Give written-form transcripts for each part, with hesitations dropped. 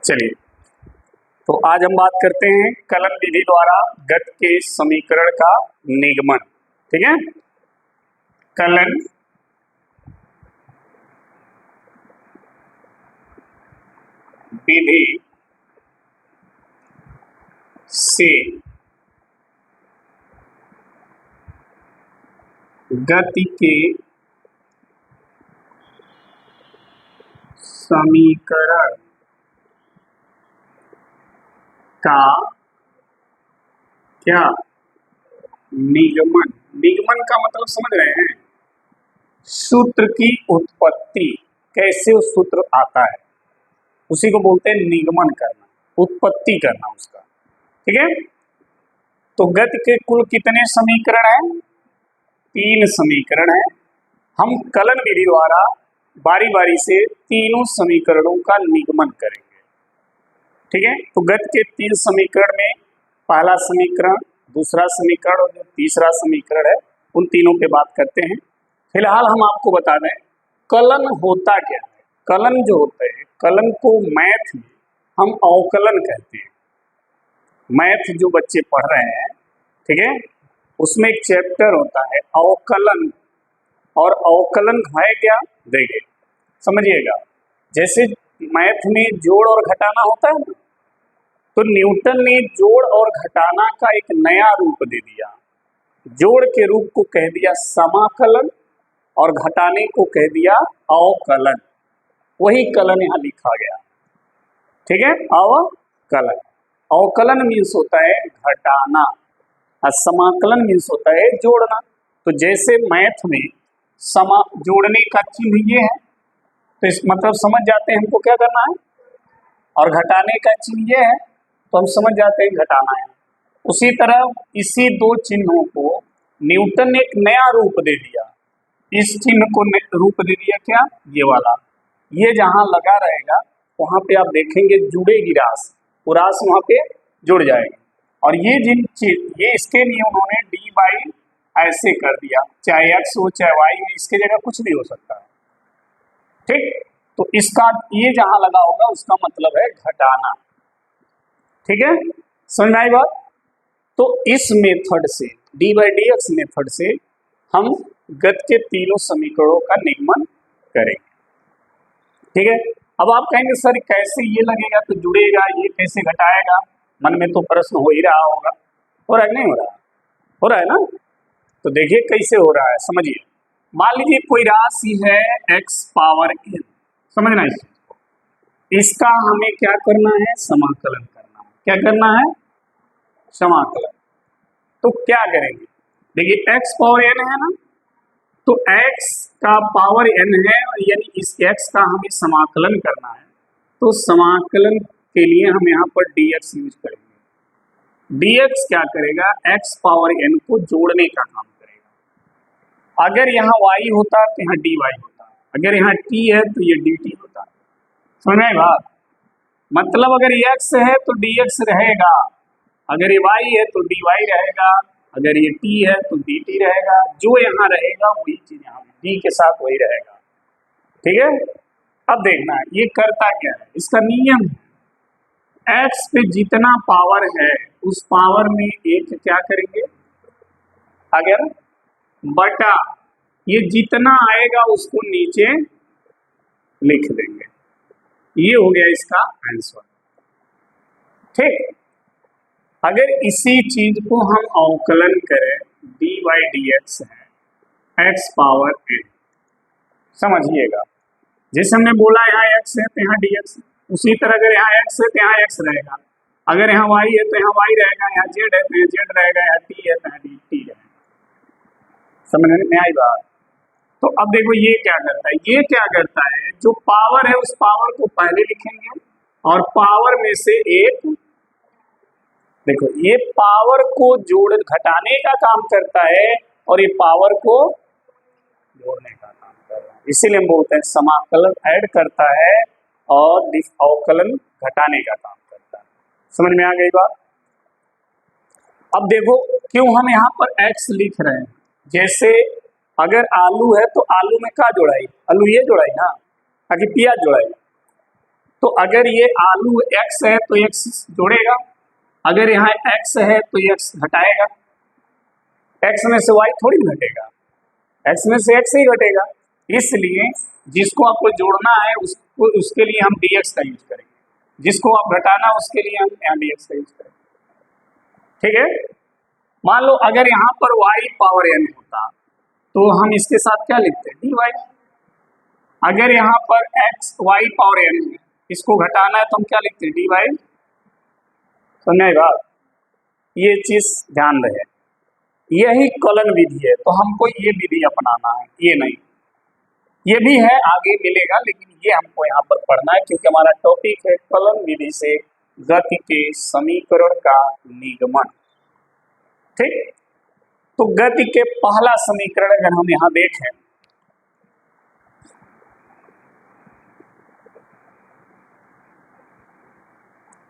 चलिए, तो आज हम बात करते हैं कलन विधि द्वारा गति के समीकरण का निगमन। ठीक है, कलन विधि से गति के समीकरण का क्या निगमन। निगमन का मतलब समझ रहे हैं, सूत्र की उत्पत्ति, कैसे उस सूत्र आता है उसी को बोलते हैं निगमन करना, उत्पत्ति करना उसका। ठीक है, तो गति के कुल कितने समीकरण हैं? 3 समीकरण हैं। हम कलन विधि द्वारा बारी बारी से तीनों समीकरणों का निगमन करेंगे। ठीक है, तो गति के 3 समीकरण में पहला समीकरण, दूसरा समीकरण और जो तीसरा समीकरण है उन तीनों पे बात करते हैं। फिलहाल हम आपको बता दें कलन होता क्या है। कलन जो होता है, कलन को मैथ में हम अवकलन कहते हैं। मैथ जो बच्चे पढ़ रहे हैं, ठीक है, उसमें एक चैप्टर होता है अवकलन, और अवकलन है क्या देखिए, समझिएगा। जैसे मैथ में जोड़ और घटाना होता है ना, तो न्यूटन ने जोड़ और घटाना का एक नया रूप दे दिया। जोड़ के रूप को कह दिया समाकलन और घटाने को कह दिया अवकलन। वही कलन यहाँ लिखा गया। ठीक है, अवकलन। अवकलन मीन्स होता है घटाना और समाकलन मीन्स होता है जोड़ना। तो जैसे मैथ में जोड़ने का चिन्ह ये है, तो इस मतलब समझ जाते हैं हमको क्या करना है, और घटाने का चिन्ह ये है तो हम समझ जाते हैं घटाना है। उसी तरह इसी 2 चिन्हों को न्यूटन ने एक नया रूप दे दिया। इस चिन्ह को रूप दे दिया क्या, ये वाला। ये जहां लगा रहेगा वहां पे आप देखेंगे जुड़ेगी राशि, वो राशि वहां पे जुड़ जाएगी। और ये ये इसके लिए उन्होंने डी बाई ऐसे कर दिया, चाहे एक्स हो चाहे वाई में, इसके जगह कुछ भी हो सकता है। ठीक, तो इसका ये जहां लगा होगा उसका मतलब है घटाना। ठीक है, समझ में आई बात। तो इस मेथड से, D by D x method से हम गति के तीनों समीकरणों का निगमन करेंगे। ठीक है, अब आप कहेंगे सर कैसे ये लगेगा तो जुड़ेगा, ये कैसे घटाएगा, मन में तो प्रश्न हो ही रहा होगा। हो रहा है नहीं हो रहा? हो रहा है ना। तो देखिए कैसे हो रहा है, समझिए। मान लीजिए कोई राशि है x पावर n, समझना इस चीज को। इसका हमें क्या करना है, समाकलन करना है। क्या करना है, समाकलन। तो क्या करेंगे, देखिए x पावर n है ना, तो x का पावर n है, यानी इस x का हमें समाकलन करना है। तो समाकलन के लिए हम यहाँ पर dx यूज करेंगे। dx क्या करेगा, x पावर n को जोड़ने का काम करेगा। अगर यहाँ y होता तो यहाँ dy होता, अगर यहाँ t है तो ये dt होता। समझ में आई बात। मतलब अगर ये x है तो dx रहेगा, अगर ये y है तो dy रहेगा, अगर ये t है तो dt रहेगा। जो यहाँ रहेगा वही चीज यहाँ d के साथ वही रहेगा। ठीक है, अब देखना है ये करता क्या है, इसका नियम है x पे जितना पावर है उस पावर में एक क्या करेंगे, आ गया ना, बटा ये जितना आएगा उसको नीचे लिख देंगे। ये हो गया इसका आंसर। ठीक, अगर इसी चीज को हम अवकलन करें, dy dx है x पावर n, समझिएगा। जैसे हमने बोला यहाँ x है तो यहाँ dx है, उसी तरह अगर यहाँ x है तो यहाँ x रहेगा, अगर यहाँ y है तो यहाँ y रहेगा, यहाँ z है तो यहाँ z रहेगा, यहाँ t है तो यहाँ dt रहेगा। समझ में आई बात। तो अब देखो ये क्या करता है, ये क्या करता है, जो पावर है उस पावर को पहले लिखेंगे और पावर में से एक, देखो ये पावर को जोड़ घटाने का काम करता है और ये पावर को जोड़ने का काम कर रहा है। इसीलिए हम बोलते हैं समाकलन ऐड करता है और अवकलन घटाने का काम करता है। समझ में आ गई बात। अब देखो क्यों हम यहाँ पर x लिख रहे हैं। जैसे अगर आलू है तो आलू में क्या जोड़ाई, आलू ये जोड़ाई ना, ताकि प्याज जोड़ाई। तो अगर ये आलू x है तो x जोड़ेगा, अगर यहाँ x है तो x घटाएगा। x में से y थोड़ी घटेगा, x में से x ही घटेगा। इसलिए जिसको आपको जोड़ना है उसके लिए हम dx का यूज करेंगे, जिसको आप घटाना उसके लिए हम यहाँ dx का यूज करेंगे। ठीक है, मान लो अगर यहाँ पर y पावर n होता तो हम इसके साथ क्या लिखते हैं, dy। अगर यहाँ पर x y पावर n है, इसको घटाना है तो हम क्या लिखते हैं, dy। समझ बात, ये चीज ध्यान रहे, यही कलन विधि है, तो हमको ये विधि अपनाना है, ये नहीं। ये भी है, आगे मिलेगा, लेकिन ये हमको यहाँ पर पढ़ना है क्योंकि हमारा टॉपिक है कलन विधि से गति के समीकरण का निगमन। ठीक, तो गति के पहला समीकरण अगर हम यहाँ देखें,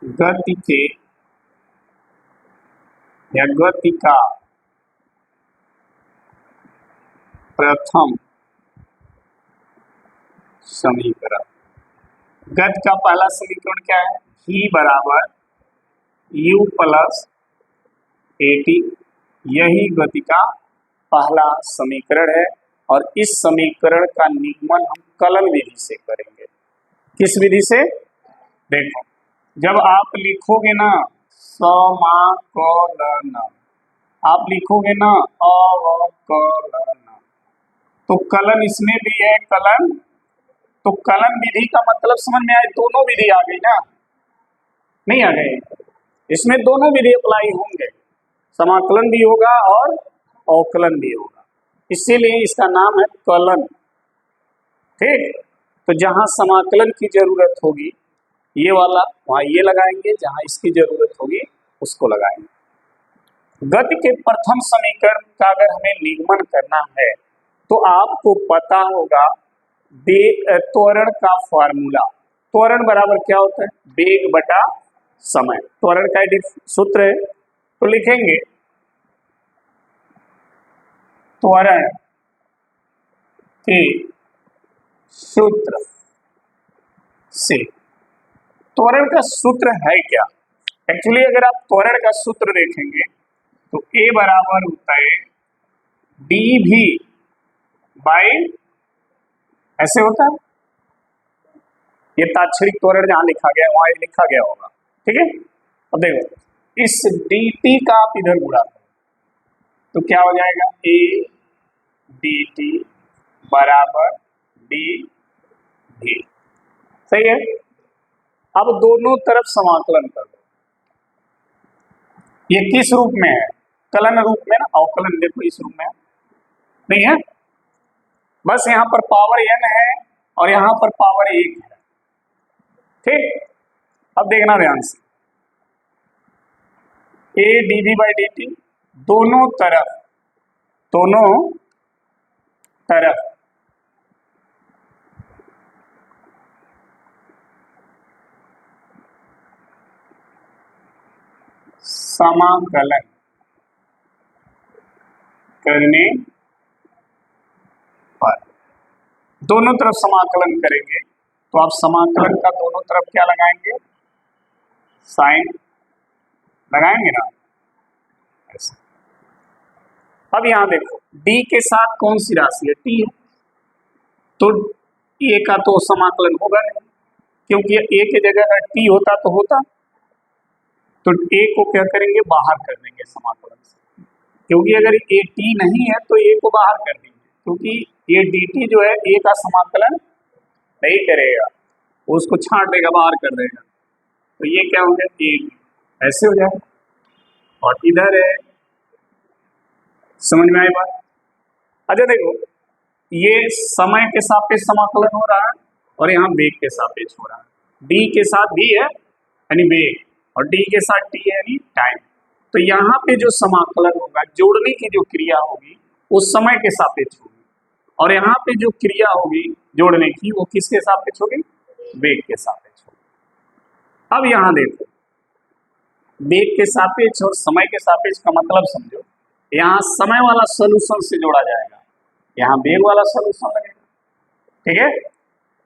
गति के या गति का प्रथम समीकरण, गति का पहला समीकरण क्या है, v बराबर u प्लस at, यही गति का पहला समीकरण है। और इस समीकरण का निगमन हम कलन विधि से करेंगे। किस विधि से, देखो जब आप लिखोगे ना समाकलन, आप लिखोगे ना अवकलन, तो कलन इसमें भी है कलन, तो कलन विधि का मतलब समझ में आए, दोनों विधि आ गई ना, नहीं आ गई, इसमें दोनों विधि अप्लाई होंगे, समाकलन भी होगा और अवकलन भी होगा, इसीलिए इसका नाम है कलन। ठीक, तो जहां समाकलन की जरूरत होगी ये वाला वहां ये लगाएंगे, जहां इसकी जरूरत होगी उसको लगाएंगे। गति के प्रथम समीकरण का अगर हमें निगमन करना है तो आपको पता होगा त्वरण का फॉर्मूला, त्वरण बराबर क्या होता है, वेग बटा समय, त्वरण का सूत्र है, तो लिखेंगे त्वरण के सूत्र से। त्वरण का सूत्र है क्या, एक्चुअली अगर आप त्वरण का सूत्र देखेंगे तो a बराबर होता है dv बाई, ऐसे होता है, ये ताक्षणिक त्वरण जहां लिखा गया है वहां ये लिखा गया होगा। ठीक है, अब देखो इस dt का आप इधर गुणा करो तो क्या हो जाएगा, a dt बराबर dv, सही है। अब दोनों तरफ समाकलन कर दो, ये किस रूप में है, कलन रूप में ना, अवकलन देखो इस रूप में नहीं है, बस यहाँ पर पावर n है और यहाँ पर पावर 1 है। ठीक, अब देखना ध्यान से, a dv बाई dt, दोनों तरफ समाकलन करने पर, दोनों तरफ समाकलन करेंगे तो आप समाकलन का दोनों तरफ क्या लगाएंगे, साइन लगाएंगे ना, ऐसा। अब यहां देखो d के साथ कौन सी राशि है, t है, तो a का तो समाकलन होगा नहीं, क्योंकि a की जगह अगर t होता तो होता, तो a को क्या करेंगे, बाहर कर देंगे समाकलन से, क्योंकि अगर a t नहीं है तो a को बाहर कर देंगे, क्योंकि ये dt जो है a का समाकलन नहीं करेगा, वो उसको छांट देगा, बाहर कर देगा, तो ये क्या हो गया, a ऐसे हो जाएगा, और इधर है, समझ में आई बात। अच्छा देखो, ये समय के सापेक्ष समाकलन हो रहा है और यहाँ वेग के सापेक्ष हो रहा है, d के साथ v है यानी वेग, और d के साथ t है यानी टाइम, तो यहाँ पे जो समाकलन होगा, जोड़ने की जो क्रिया होगी वो समय के सापेक्ष होगी, और यहाँ पे जो क्रिया होगी जोड़ने की वो किसके सापेक्ष होगी, वेग के सापेक्ष होगी। अब यहाँ देखो, वेग के सापेक्ष और समय के सापेक्ष का मतलब समझो, यहाँ समय वाला सोल्यूशन से जोड़ा जाएगा, यहाँ वेग वाला सोल्यूशन लगेगा। ठीक है,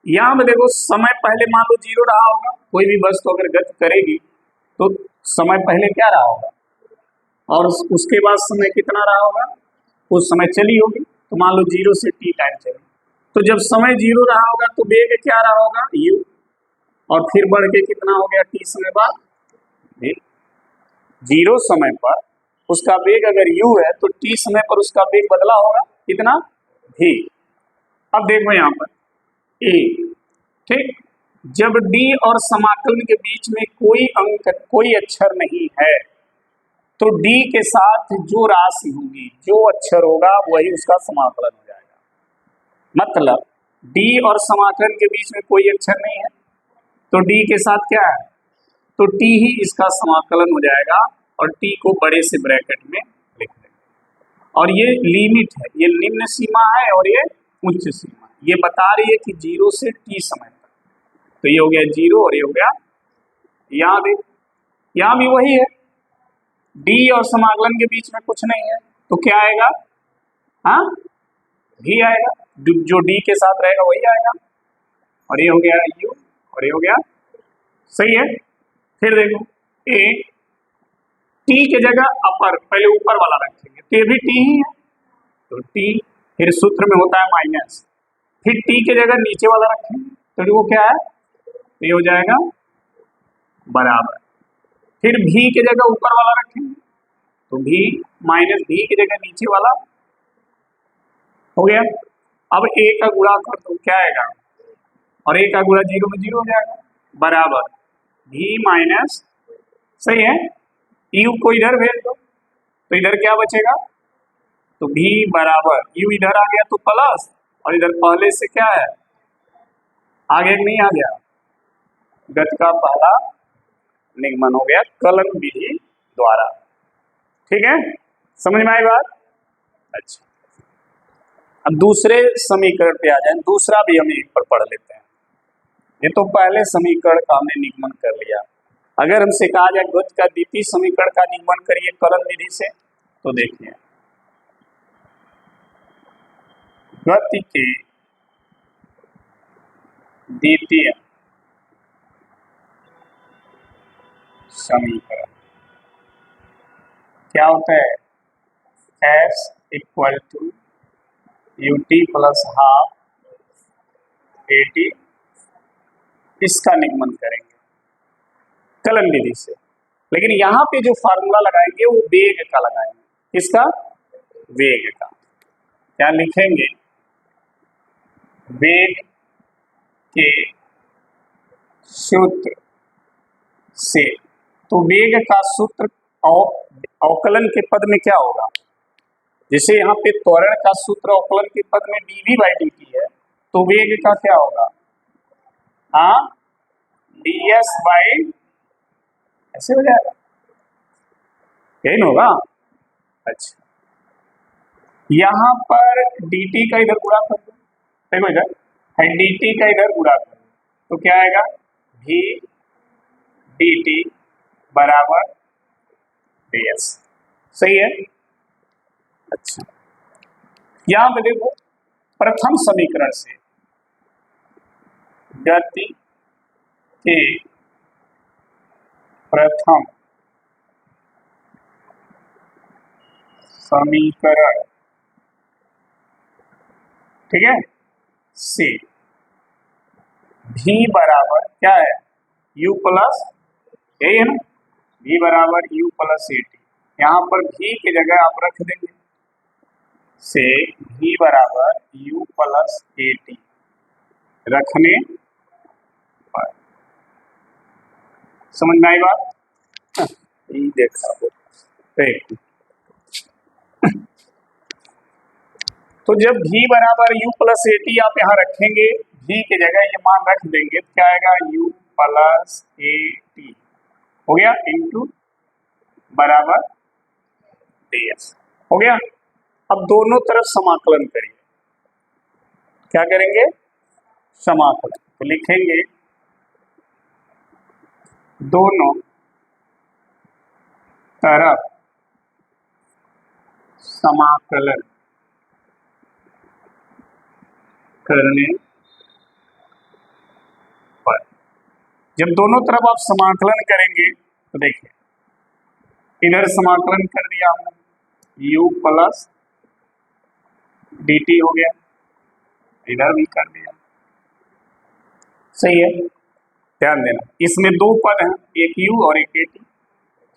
यहाँ पे देखो समय पहले मान लो जीरो रहा होगा, कोई भी वस्तु अगर गति करेगी तो समय पहले क्या रहा होगा, और उसके बाद समय कितना रहा होगा, उस समय चली होगी, तो मान लो जीरो से टी टाइम चली, तो जब समय जीरो रहा होगा तो वेग क्या रहा होगा, यू, और फिर बढ़ के कितना हो गया टी समय बाद v। जीरो समय पर उसका वेग अगर u है तो टी समय पर उसका वेग बदला होगा कितना, v। अब देखो यहाँ पर a, ठीक, जब d और समाकलन के बीच में कोई अंक कोई अक्षर नहीं है तो d के साथ जो राशि होगी, जो अक्षर होगा वही उसका समाकलन हो जाएगा। मतलब d और समाकलन के बीच में कोई अक्षर नहीं है तो d के साथ क्या है, तो t ही इसका समाकलन हो जाएगा, और t को बड़े से ब्रैकेट में लिख देंगे। और ये लिमिट है, ये निम्न सीमा है और ये उच्च सीमा, ये बता रही है कि जीरो से t समय तक, तो ये हो गया जीरो और ये हो गया, यहाँ भी वही है, d और समाकलन के बीच में कुछ नहीं है तो क्या आएगा, हाँ v आएगा, जो d के साथ रहेगा वही आएगा, और ये हो गया u और ये हो गया, सही है। फिर देखो a, t के जगह अपर, पहले ऊपर वाला रखेंगे तो ये भी t ही है, तो t, फिर सूत्र में होता है माइनस, फिर t के जगह नीचे वाला रखेंगे तो वो क्या है, तो ये हो जाएगा बराबर, फिर v के जगह ऊपर वाला रखेंगे तो v माइनस v की जगह नीचे वाला हो गया। अब a का गुणा कर दो क्या आएगा, और a का गुणा जीरो में जीरो हो जाएगा, बराबर v माइनस, सही है, u को इधर भेज दो तो इधर क्या बचेगा, तो v बराबर u इधर आ गया तो प्लस, और इधर पहले से क्या है, आगे नहीं आ गया, गति का पहला निगमन हो गया कलन विधि द्वारा। ठीक है, समझ में आई बात। अच्छा, अब दूसरे समीकरण पे आ जाए, दूसरा भी हम यहीं पर पढ़ लेते हैं। ये तो पहले समीकरण का हमने निगमन कर लिया, अगर हमसे कहा जाए गति का द्वितीय समीकरण का निगमन करिए कलन विधि से, तो देखिए गति के द्वितीय समीकरण क्या होता है, s equal to ut plus half at, इसका निगमन करेंगे कलन विधि से। लेकिन यहाँ पे जो फार्मूला लगाएंगे वो वेग का लगाएंगे, किसका, वेग का। क्या लिखेंगे, वेग के सूत्र से, तो वेग का सूत्र अवकलन के पद में क्या होगा, जैसे यहाँ पे त्वरण का सूत्र अवकलन के पद में dv बाई dt है, तो वेग का क्या होगा, हाँ ds बाई, ऐसे हो जाएगा, यही होगा। अच्छा, यहाँ पर dt का इधर गुणा कर दो, देखो इधर है dt का इधर गुणा कर दो तो क्या आएगा, v dt बराबर ds, सही है। अच्छा, यहाँ पे देखो प्रथम समीकरण से गति के प्रथम समीकरण, ठीक है, से v बराबर क्या है, u प्लस, यही है ना, v बराबर u प्लस ए टी, यहाँ पर v की जगह आप रख देंगे, से v बराबर u प्लस ए टी रखने पर, समझ में आई बात, यही देखा हो। तो जब v बराबर u प्लस ए टी आप यहाँ रखेंगे, v की जगह ये मान रख देंगे, क्या आएगा, u प्लस ए टी हो गया इंटू बराबर ds हो गया। अब दोनों तरफ समाकलन करिए, क्या करेंगे, समाकलन, तो लिखेंगे दोनों तरफ समाकलन करने जब दोनों तरफ आप समाकलन करेंगे तो देखिए, इधर समाकलन कर दिया हमने, u प्लस डी टी हो गया, इधर भी कर दिया, सही है। ध्यान देना, इसमें दो पद हैं, एक u और एक at,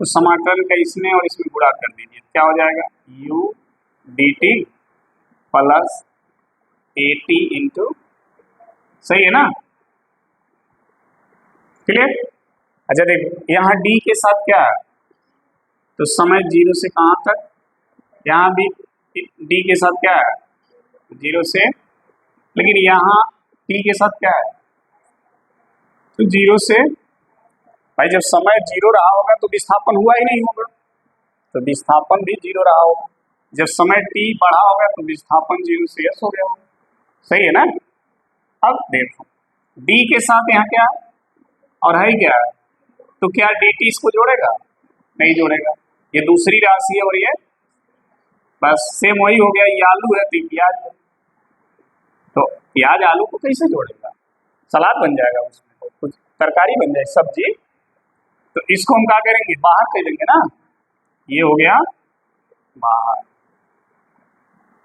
तो समाकलन का इसमें और इसमें गुणा कर दीजिए, क्या हो जाएगा, u D T plus A T into, सही है ना, क्लियर। अच्छा देखो, यहाँ d के साथ क्या है, तो समय 0 से कहाँ तक, यहाँ भी d के साथ क्या है, 0 से, लेकिन यहाँ t के साथ क्या है, तो 0 से, भाई जब समय 0 रहा होगा तो विस्थापन हुआ ही नहीं होगा, तो विस्थापन भी 0 रहा होगा, जब समय t बढ़ा होगा तो विस्थापन 0 से s हो गया होगा, सही है ना। अब देखो d के साथ यहाँ क्या है और है क्या है, तो क्या dt इसको जोड़ेगा, नहीं जोड़ेगा, ये दूसरी राशि है और ये बस सेम वही हो गया, ये आलू है तो ये प्याज है, तो प्याज आलू को कैसे जोड़ेगा, सलाद बन जाएगा, उसमें कुछ तरकारी बन जाए, सब्जी, तो इसको हम क्या करेंगे, बाहर कर देंगे ना, ये हो गया बाहर,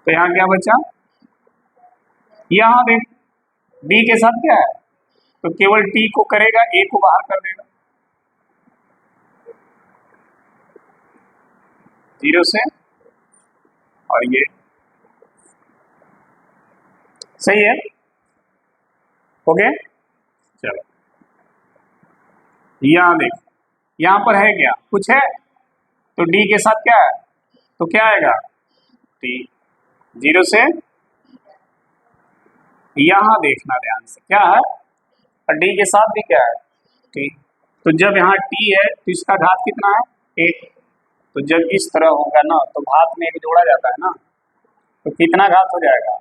तो यहाँ क्या बचा, यहाँ देख d के साथ क्या है, तो केवल t को करेगा, a को बाहर कर देगा, 0 से, और ये सही है, हो गया। चलो यहाँ देख, यहाँ पर है क्या, कुछ है, तो d के साथ क्या है, तो क्या आएगा, t, 0 से, यहाँ देखना ध्यान से क्या है, और d के साथ भी क्या है, t, तो जब यहाँ t है तो इसका घात कितना है, 1, तो जब इस तरह होगा ना तो घात में एक जोड़ा जाता है ना, तो कितना घात हो जाएगा,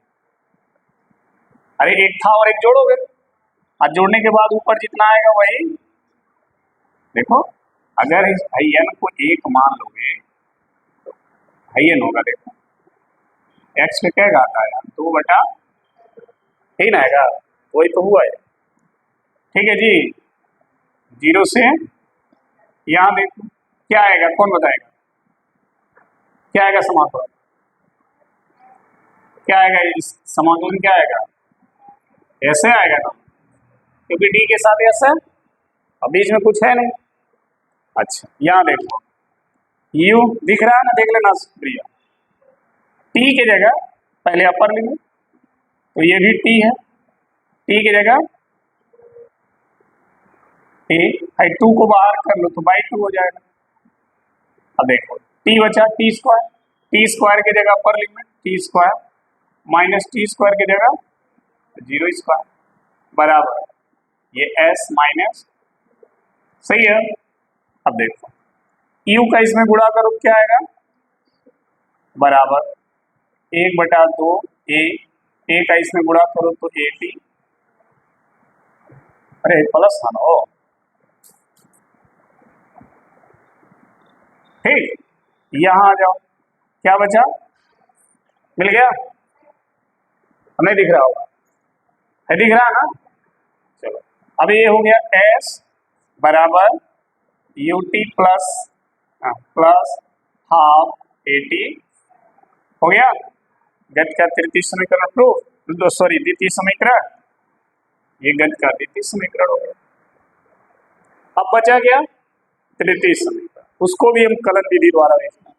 अरे एक था और एक जोड़ोगे, और जोड़ने के बाद ऊपर जितना आएगा वही, देखो अगर इस n को 1 मान लोगे तो n होगा, देखो x पे क्या घात आया, 2 बटा 3 आएगा, वही तो हुआ है, ठीक है जी। 0 से यहाँ देखो क्या आएगा, कौन बताएगा, क्या आएगा समाकलन, क्या आएगा, इस समाकलन क्या आएगा, ऐसे आएगा ना, क्योंकि d के साथ ऐसे, अब बीच में कुछ है नहीं। अच्छा यहाँ देखो, u दिख रहा है ना, देख लेना प्रिया, t की जगह पहले अपर लिमिट, तो ये भी t है, t की जगह t, 2 को बाहर कर लो तो बाई 2 हो जाएगा, अब देखो t बचा टी स्क्वायर की जगह upper limit T square minus T square की जगह 0 स्क्वायर बराबर ये s माइनस, सही है। अब देखो u का इसमें गुणा करो क्या आएगा, बराबर 1/2 a का इसमें गुणा करो तो at, अरे प्लस था ना, ठीक, यहाँ आ जाओ, क्या बचा, मिल गया, हमें दिख रहा होगा, है दिख रहा है ना, चलो अब ये हो गया s बराबर ut प्लस हाफ at, हो गया गत का तृतीय समीकरण प्रूफ, सॉरी द्वितीय समीकरण, ये गत का द्वितीय समीकरण हो गया। अब बचा गया तृतीय समीकरण, उसको भी हम कलन विधि द्वारा देखना,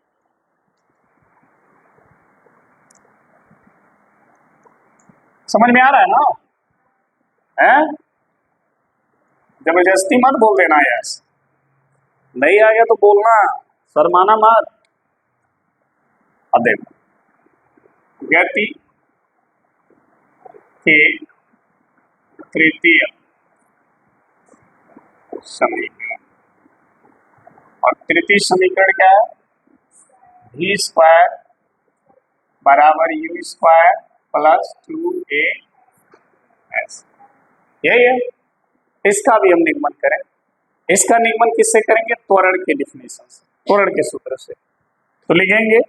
समझ में आ रहा है ना, है जबरदस्ती मत बोल देना यार, नहीं आ गया तो बोलना, शर्माना मत। अब देखो गति के तृतीय समीकरण, और तृतीय समीकरण क्या है, v स्क्वायर बराबर u स्क्वायर प्लस 2as, यही है। इसका भी हम निगमन करें, इसका निगमन किससे करेंगे, त्वरण के डिफिनेशन से, त्वरण के सूत्र से, तो लिखेंगे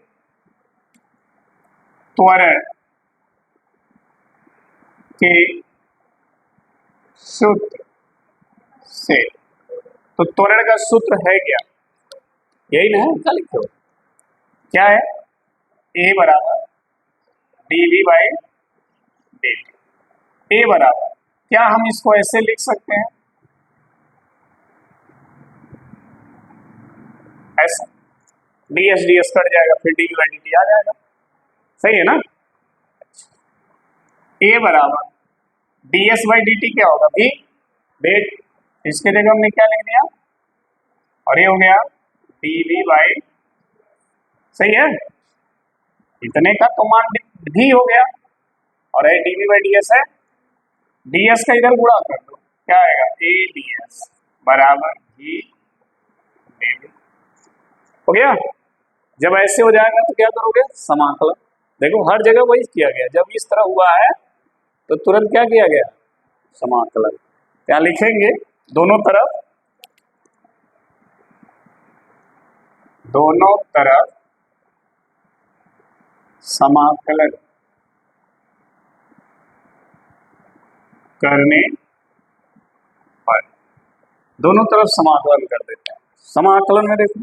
त्वरण के सूत्र से। तो त्वरण का सूत्र है क्या? यही ना है, क्या लिखे हो? क्या है? ए बराबर dv बाई dt। ए बराबर, क्या हम इसको ऐसे लिख सकते हैं? ऐसा ds ds कट जाएगा, फिर dv बाई dt आ जाएगा। सही है ना? ए बराबर ds बाई dt क्या होगा? भी वेट, इसके जगह हमने क्या लिख दिया? और ये हो गया dv बाई, सही है, इतने का तो मान भी हो गया, और ये dv बाई ds है, ds का इधर गुणा कर दो, क्या आएगा? a ds बराबर v dv। हो गया। जब ऐसे हो जाएगा तो क्या करोगे? समाकलन। देखो हर जगह वही किया गया, जब इस तरह हुआ है तो तुरंत क्या किया गया? समाकलन। क्या लिखेंगे? दोनों तरफ, दोनों तरफ समाकलन करने पर, दोनों तरफ समाकलन कर देते हैं। समाकलन में देखो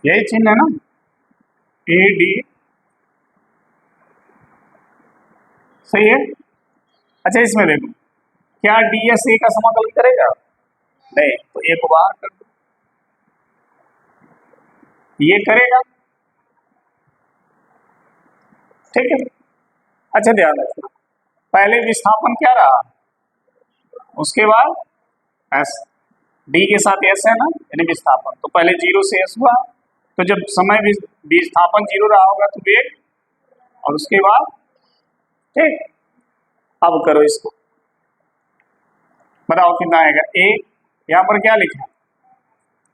यही चिन्ह है ना, ए डी, सही है। अच्छा इसमें देखो, क्या डी एस ए का समाकलन करेगा? नहीं, तो ए को बाहर कर दो, ये करेगा, ठीक है। अच्छा ध्यान रखना, पहले विस्थापन क्या रहा, उसके बाद एस, डी के साथ एस है ना, यानी विस्थापन, तो पहले जीरो से एस हुआ, तो जब समय विस्थापन जीरो रहा होगा तो वेग, और उसके बाद, ठीक। अब करो इसको, बताओ कितना आएगा? ए, यहाँ पर क्या लिखा?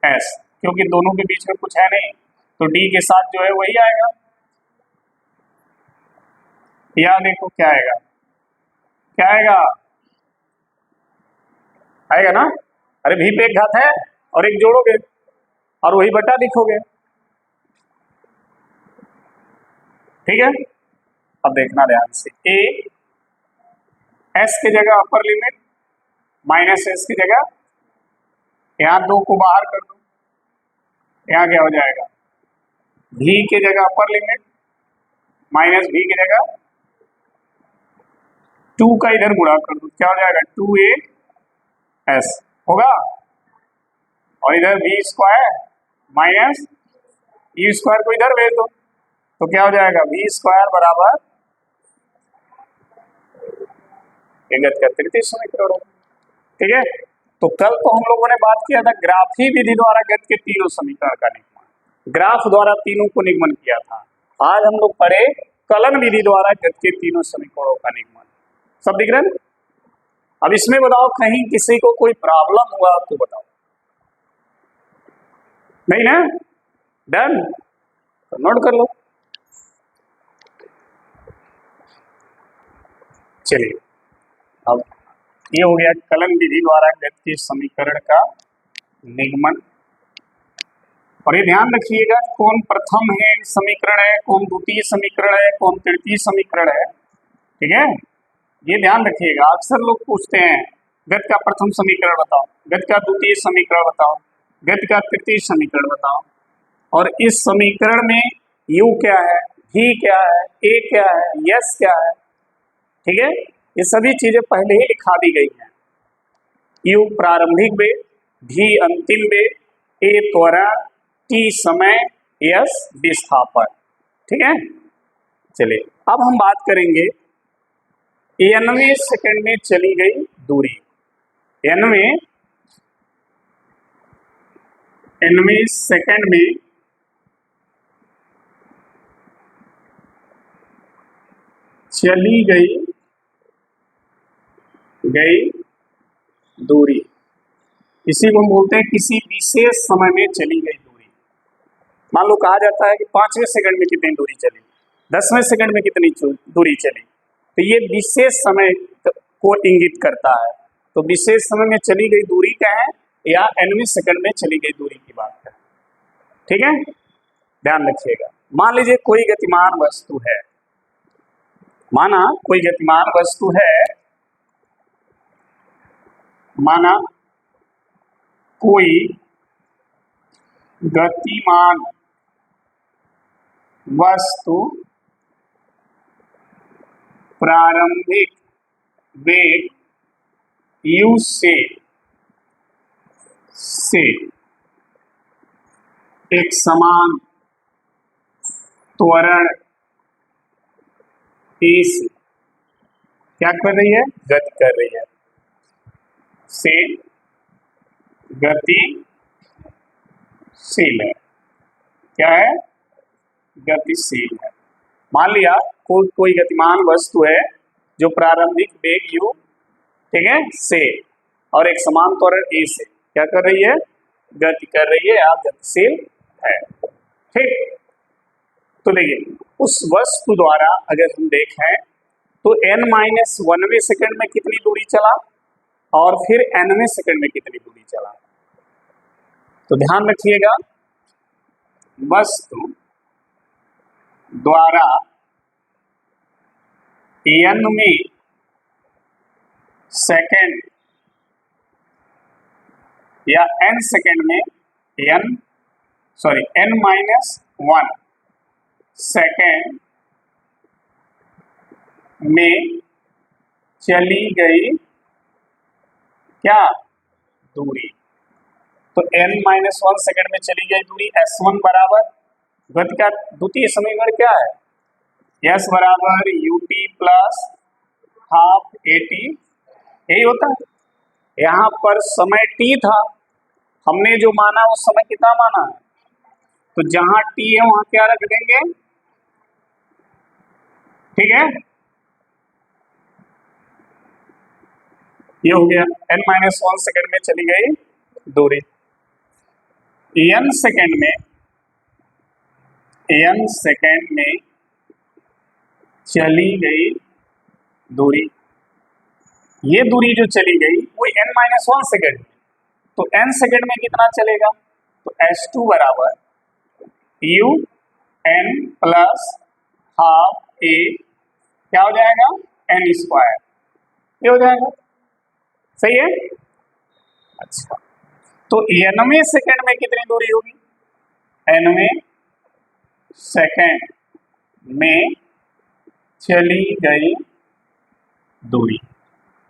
एस, क्योंकि दोनों के बीच में कुछ है नहीं, तो डी के साथ जो है वही आएगा। यहाँ देखो क्या आएगा, क्या आएगा? आएगा ना? अरे भी पे एक घात है और एक जोड़ोगे और वही बटा लिखोगे, ठीक है। अब देखना ध्यान से, ए एस की जगह अपर लिमिट माइनस एस की जगह, यहाँ दो को बाहर कर दो, यहाँ क्या हो जाएगा? भी की जगह अपर लिमिट माइनस भी की जगह टू का इधर गुणा कर दो, क्या हो जाएगा? टू ए एस होगा, और इधर B square minus E square को इधर भेज दो, तो क्या हो जाएगा? बी स्क्वायर बराबर गत का तृतीय समीकरण, ठीक है। तो कल तो हम लोगों ने बात किया था ग्राफी विधि द्वारा गत के तीनों समीकरण का निगमन, ग्राफ द्वारा तीनों को निगमन किया था। आज हम लोग पढ़े कलन विधि द्वारा गत के तीनों समीकरणों का निगमन। सब दिख रहा है? अब इसमें बताओ कहीं किसी को कोई प्रॉब्लम हुआ तो बताओ, नहीं ना? डन, तो नोट कर लो। चलिए, अब ये हो गया कलन विधि द्वारा गत के समीकरण का निगमन। और ये ध्यान रखिएगा कौन प्रथम है समीकरण है, कौन द्वितीय समीकरण है, कौन तृतीय समीकरण है, ठीक है। ये ध्यान रखिएगा, अक्सर लोग पूछते हैं गत का प्रथम समीकरण बताओ, गत का द्वितीय समीकरण बताओ, गत का तृतीय समीकरण बताओ, और इस समीकरण में u क्या है, v क्या है, a क्या है, s क्या है, ठीक है। ये सभी चीजें पहले ही लिखा दी गई हैं। u प्रारंभिक वेग, v अंतिम वेग, a त्वरण, t समय, s विस्थापन, ठीक है। चलिए अब हम बात करेंगे 90 सेकंड में चली गई दूरी, 90 सेकंड में चली गई दूरी, इसी को हम बोलते हैं किसी विशेष समय में चली गई दूरी। मान लो कहा जाता है कि 5वें सेकंड में कितनी दूरी चली, 10वें सेकंड में कितनी दूरी चली, तो ये विशेष समय को इंगित करता है। तो विशेष समय में चली गई दूरी क्या है, या 90 सेकंड में चली गई दूरी की बात है, ठीक है। ध्यान रखिएगा, मान लीजिए कोई गतिमान वस्तु है, माना कोई गतिमान वस्तु है, माना कोई गतिमान वस्तु प्रारंभिक वेग u से एक समान त्वरण a से क्या कर रही है, गति कर रही है, से गतिशील है। क्या है, गतिशील है। मान लिया कोई गतिमान वस्तु है जो प्रारंभिक वेग u, ठीक है, से और एक समान त्वरण a से क्या कर रही है, गति कर रही है या गतिशील है। ठीक, तो देखिए उस वस्तु द्वारा अगर हम देखें तो n-1वें सेकंड में कितनी दूरी चला और फिर nवें सेकंड में कितनी दूरी चला। तो ध्यान रखिएगा, वस्तु द्वारा nवें सेकंड या n सेकंड में n-1 सेकंड में चली गई क्या दूरी। तो n-1 सेकंड में चली गई दूरी s1 बराबर गति का द्वितीय समीकरण क्या है, s बराबर ut प्लस हाफ at, यही होता है। यहाँ पर समय t था, हमने जो माना उस समय कितना माना है, तो जहां t है वहां क्या रख देंगे, ठीक है। ये हो गया n-1 सेकंड में चली गई दूरी, n सेकंड में चली गई दूरी, ये दूरी जो चली गई वो n-1 सेकंड में, तो n सेकंड में कितना चलेगा, तो s2 बराबर u n plus half a क्या हो जाएगा, n स्क्वायर, ये हो जाएगा, सही है। अच्छा, तो nवें सेकंड में कितनी दूरी होगी, nवें सेकंड में चली गई दूरी।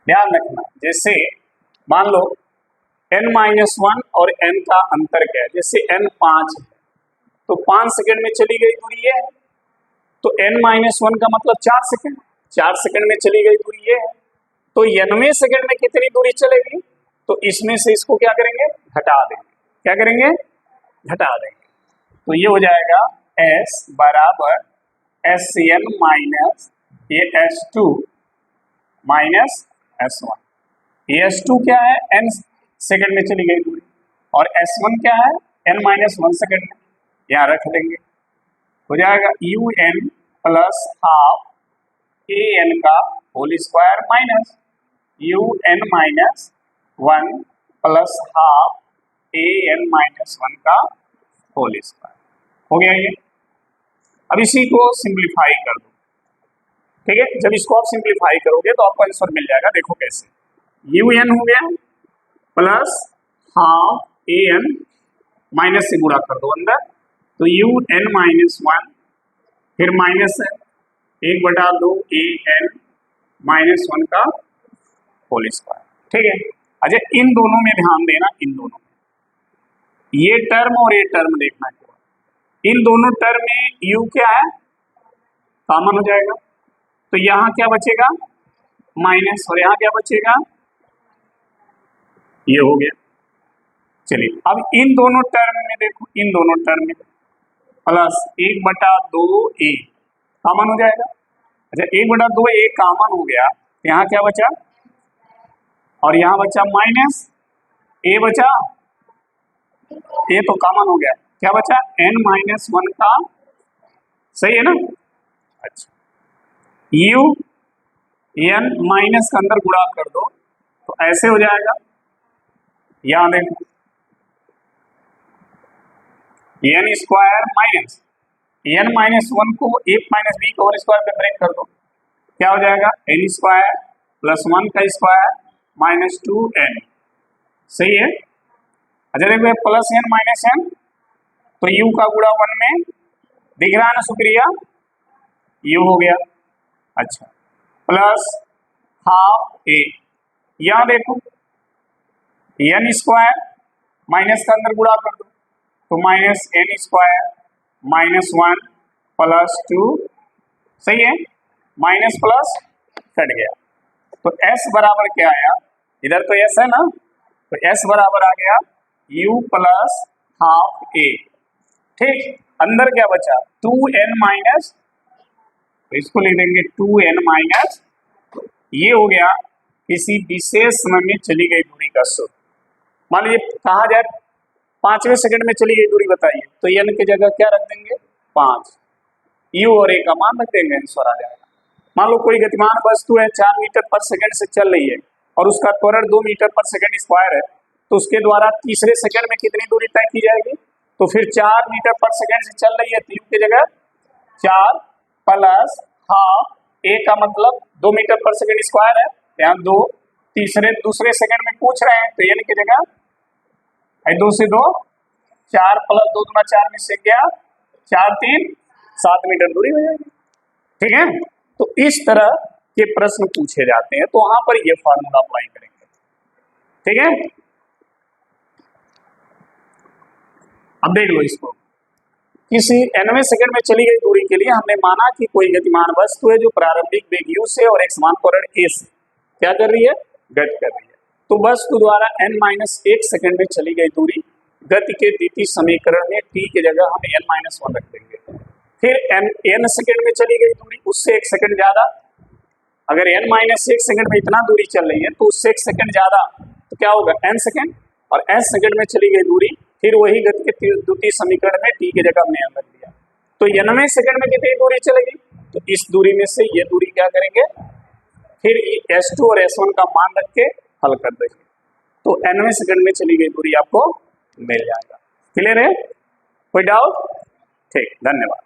ध्यान रखना, जैसे मान लो n-1 और n का अंतर क्या है, जैसे n 5 है तो 5 सेकंड में चली गई दूरी ये है, तो n-1 का मतलब 4 सेकंड में चली गई दूरी ये है, तो nवें सेकंड में कितनी दूरी चलेगी, तो इसमें से इसको क्या करेंगे, घटा देंगे, क्या करेंगे, घटा देंगे, तो ये हो जाएगा s बराबर SN माइनस ये S2 माइनस S1, ये S2 क्या है, n सेकंड में चली गई दूरी, और S1 क्या है, n-1 सेकंड में, यहाँ रख देंगे, हो जाएगा UN प्लस हाफ AN का whole square minus UN minus 1 plus half AN-1 का होल स्क्वायर, हो गया ये। अब इसी को सिंप्लीफाई कर दो, ठीक है, जब इसको आप सिंप्लीफाई करोगे तो आपको आंसर मिल जाएगा, देखो कैसे, UN हो गया प्लस हाफ AN माइनस से गुणा कर दो अंदर, तो UN-1 फिर माइनस है 1/2 AN-1 का होल स्क्वायर, ठीक है। अच्छा, इन दोनों में ध्यान देना, इन दोनों में ये टर्म और ये टर्म देखना है, इन दोनों टर्म में u क्या है, कॉमन हो जाएगा, तो यहाँ क्या बचेगा, माइनस, और यहाँ क्या बचेगा, ये हो गया। चलिए अब इन दोनों टर्म में देखो, इन दोनों टर्म में प्लस 1/2 a कॉमन हो जाएगा। अच्छा, 1/2 a कॉमन हो गया, यहाँ क्या बचा, और यहाँ बचा माइनस a बचा, a तो कॉमन हो गया, क्या बचा, n-1 का, सही है ना। अच्छा, u n माइनस का अंदर गुणा कर दो तो ऐसे हो जाएगा, यहाँ देखो n स्क्वायर माइनस n-1 को a माइनस b का होल स्क्वायर पे ब्रेक कर दो, क्या हो जाएगा, n स्क्वायर प्लस 1 का स्क्वायर माइनस 2n, सही है। अच्छा देखो प्लस एन माइनस एन, तो यू का गुणा 1 में दिख रहा है ना शुक्रिया, यू हो गया। अच्छा प्लस हाफ ए, यहां देखो एन स्क्वायर माइनस का अंदर गुणा कर दो, तो minus N square minus 1 plus 2, सही है, माइनस प्लस कट गया, तो s बराबर क्या आया, इधर तो s है ना, तो s बराबर आ गया u प्लस हाफ ए। ठीक, अंदर क्या बचा 2n माइनस, तो इसको लिख देंगे 2n माइनस, ये हो गया किसी विशेष समय में चली गई दूरी का सूत्र। मान लीजिए कहा जाए 5वें सेकंड में चली गई दूरी बताइए, तो n की जगह क्या रख देंगे 5, u और a का मान रख देंगे, आंसर आ जाएगा। मान लो कोई गतिमान वस्तु है 4 मीटर पर सेकंड से चल रही है और उसका त्वरण 2 मीटर पर सेकंड स्क्वायर है, तो उसके द्वारा तीसरे सेकंड में कितनी दूरी तय की जाएगी, तो फिर 4 मीटर पर सेकंड से चल रही है, 3 की जगह 4 प्लस हाफ ए का मतलब 2 मीटर पर सेकंड स्क्वायर है, यहाँ 2, दूसरे सेकंड में पूछ रहे हैं, तो n की जगह 2 से 2 4 प्लस 2 दूना 4 में से गया 4 3 7 मीटर दूरी हो जाएगी। ठीक है, तो इस तरह के प्रश्न पूछे जाते हैं, तो वहां पर ये फार्मूला अप्लाई करेंगे। ठीक है, अब देख लो इसको, किसी nवें सेकंड में चली गई दूरी के लिए हमने माना कि कोई गतिमान वस्तु है जो प्रारंभिक वेग u से और एक समान त्वरण a से क्या कर रही है, गति कर रही है। तो वस्तु द्वारा n-1 सेकंड में चली गई दूरी, गति के द्वितीय समीकरण में t की जगह हम n-1 रख देंगे। फिर n सेकंड में चली गई दूरी, उससे 1 सेकंड ज्यादा, अगर n-1 सेकंड में इतना दूरी चल रही है तो उससे 1 सेकंड ज्यादा, तो क्या होगा n सेकंड, और s सेकंड में चली गई दूरी, फिर वही गति के द्वितीय समीकरण में t की जगह हमने n रख दिया। तो nवें सेकंड में कितनी दूरी चलेगी, तो इस दूरी में से ये दूरी क्या करेंगे, फिर s2 और s1 का मान रख के हल कर देंगे, तो nवें सेकंड में चली गई दूरी आपको मिल जाएगा। क्लियर है, कोई डाउट? ठीक, धन्यवाद।